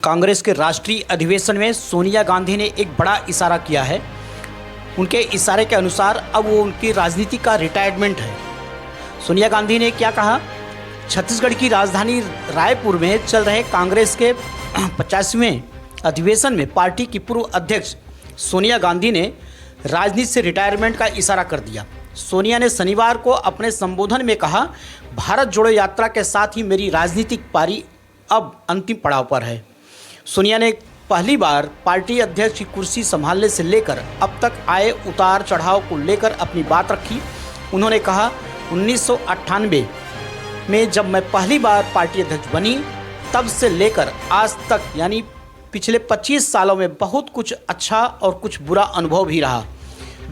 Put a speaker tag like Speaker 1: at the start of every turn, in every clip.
Speaker 1: कांग्रेस के राष्ट्रीय अधिवेशन में सोनिया गांधी ने एक बड़ा इशारा किया है। उनके इशारे के अनुसार अब वो उनकी राजनीति का रिटायरमेंट है। सोनिया गांधी ने क्या कहा? छत्तीसगढ़ की राजधानी रायपुर में चल रहे कांग्रेस के 50वें अधिवेशन में पार्टी की पूर्व अध्यक्ष सोनिया गांधी ने राजनीति से रिटायरमेंट का इशारा कर दिया। सोनिया ने शनिवार को अपने संबोधन में कहा, भारत जोड़ो यात्रा के साथ ही मेरी राजनीतिक पारी अब अंतिम पड़ाव पर है। सोनिया ने पहली बार पार्टी अध्यक्ष की कुर्सी संभालने से लेकर अब तक आए उतार चढ़ाव को लेकर अपनी बात रखी। उन्होंने कहा, 1998 में जब मैं पहली बार पार्टी अध्यक्ष बनी, तब से लेकर आज तक यानी पिछले 25 सालों में बहुत कुछ अच्छा और कुछ बुरा अनुभव भी रहा।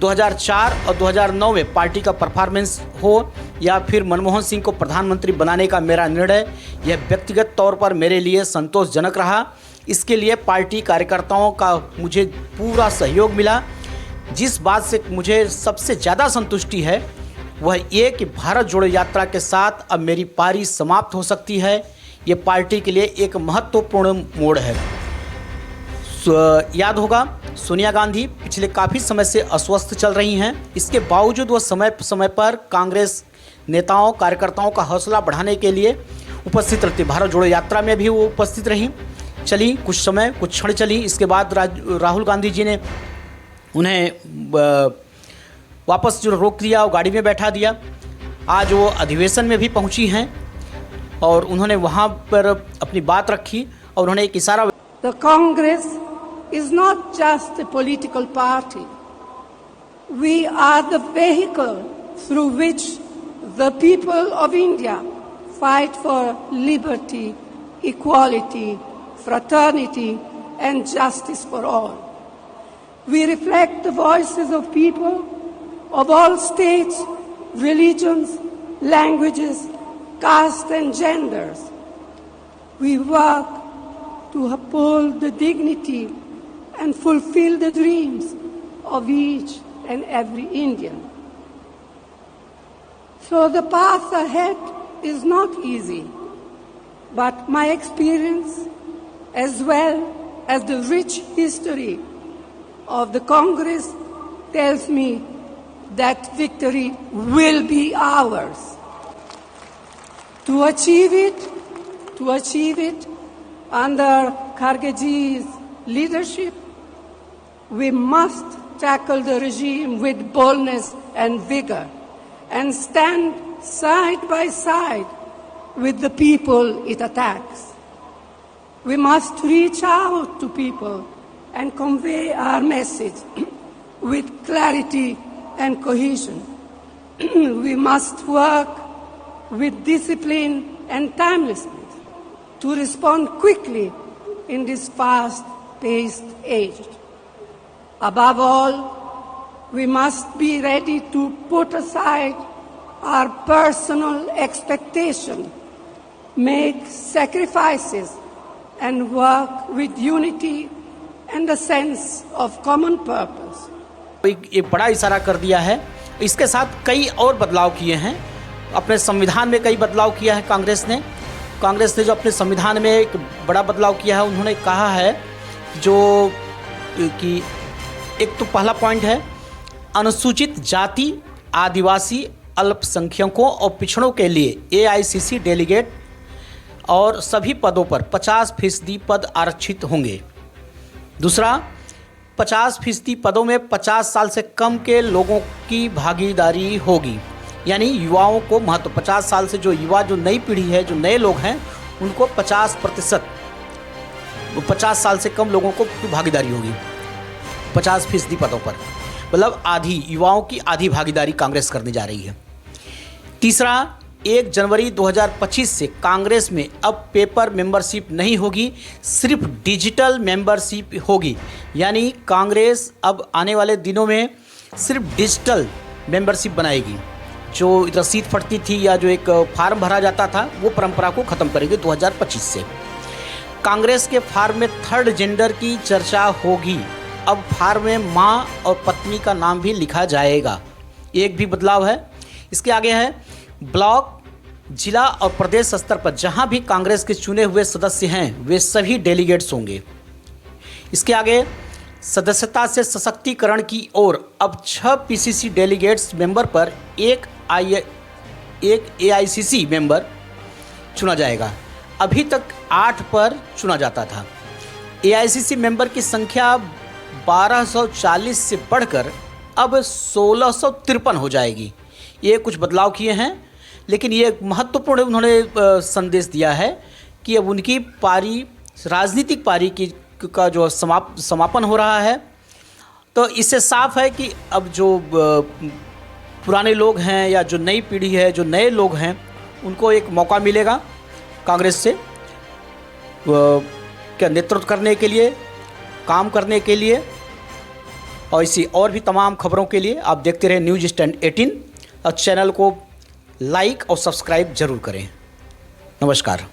Speaker 1: 2004 और 2009 में पार्टी का परफॉर्मेंस हो या फिर मनमोहन सिंह को प्रधानमंत्री बनाने का मेरा निर्णय, यह व्यक्तिगत तौर पर मेरे लिए संतोषजनक रहा। इसके लिए पार्टी कार्यकर्ताओं का मुझे पूरा सहयोग मिला। जिस बात से मुझे सबसे ज़्यादा संतुष्टि है वह ये कि भारत जोड़ो यात्रा के साथ अब मेरी पारी समाप्त हो सकती है। ये पार्टी के लिए एक महत्वपूर्ण मोड़ है। याद होगा, सोनिया गांधी पिछले काफ़ी समय से अस्वस्थ चल रही हैं। इसके बावजूद वह समय समय पर कांग्रेस नेताओं कार्यकर्ताओं का हौसला बढ़ाने के लिए उपस्थित रहती। भारत जोड़ो यात्रा में भी वो उपस्थित रहीं, चली कुछ समय, कुछ क्षण चली। इसके बाद राहुल गांधी जी ने उन्हें वापस जो रोक दिया और गाड़ी में बैठा दिया। आज वो अधिवेशन में भी पहुंची हैं और उन्होंने वहां पर अपनी बात रखी और उन्होंने एक इशारा।
Speaker 2: The Congress is not just a political party. We are the vehicle through which the people of India fight for liberty, equality, fraternity and justice for all. We reflect the voices of people of all states, religions, languages, castes and genders. We work to uphold the dignity and fulfill the dreams of each and every Indian. So the path ahead is not easy, but my experience as well as the rich history of the Congress tells me that victory will be ours. To achieve it under Khargeji's leadership, we must tackle the regime with boldness and vigor and stand side by side with the people it attacks. We must reach out to people and convey our message with clarity and cohesion. We must work with discipline and timelessness to respond quickly in this fast-paced age. Above all, we must be ready to put aside our personal expectation, make sacrifices, and work with unity and a sense of common purpose.
Speaker 1: एक बड़ा इशारा कर दिया है। इसके साथ कई और बदलाव किए हैं। अपने संविधान में कई बदलाव किया है कांग्रेस ने जो अपने संविधान में एक बड़ा बदलाव किया है। उन्होंने कहा है जो कि एक तो पहला पॉइंट है, अनुसूचित जाति, आदिवासी, अल्पसंख्यकों और पिछड़ों के लिए AICC डेलीगेट और सभी पदों पर 50% पद आरक्षित होंगे। दूसरा, 50% पदों में 50 साल से कम के लोगों की भागीदारी होगी, यानी युवाओं को महत्व। 50 साल से जो युवा, जो नई पीढ़ी है, जो नए लोग हैं, उनको 50% 50 साल से कम लोगों को भागीदारी होगी 50% पदों पर। मतलब आधी युवाओं की आधी भागीदारी कांग्रेस करने जा रही है। तीसरा, 1 जनवरी 2025 से कांग्रेस में अब पेपर मेंबरशिप नहीं होगी, सिर्फ डिजिटल मेंबरशिप होगी। यानी कांग्रेस अब आने वाले दिनों में सिर्फ डिजिटल मेंबरशिप बनाएगी। जो रसीद फटती थी या जो एक फार्म भरा जाता था, वो परंपरा को ख़त्म करेगी 2025 से। कांग्रेस के फार्म में थर्ड जेंडर की चर्चा होगी। अब फार्म में माँ और पत्नी का नाम भी लिखा जाएगा। एक भी बदलाव है। इसके आगे है, ब्लॉक जिला और प्रदेश स्तर पर जहां भी कांग्रेस के चुने हुए सदस्य हैं वे सभी डेलीगेट्स होंगे। इसके आगे सदस्यता से सशक्तिकरण की ओर अब 6 पीसीसी डेलीगेट्स मेंबर पर एक एआईसीसी मेंबर चुना जाएगा। अभी तक 8 पर चुना जाता था। एआईसीसी मेंबर की संख्या 1240 से बढ़कर अब 1653 हो जाएगी। ये कुछ बदलाव किए हैं, लेकिन ये महत्वपूर्ण उन्होंने संदेश दिया है कि अब उनकी पारी, राजनीतिक पारी का जो समापन हो रहा है। तो इससे साफ है कि अब जो पुराने लोग हैं या जो नई पीढ़ी है, जो नए लोग हैं, उनको एक मौका मिलेगा कांग्रेस से क्या नेतृत्व करने के लिए, काम करने के लिए। और इसी और भी तमाम खबरों के लिए आप देखते रहे न्यूज़ स्टैंड 18 और चैनल को लाइक और सब्सक्राइब जरूर करें। नमस्कार।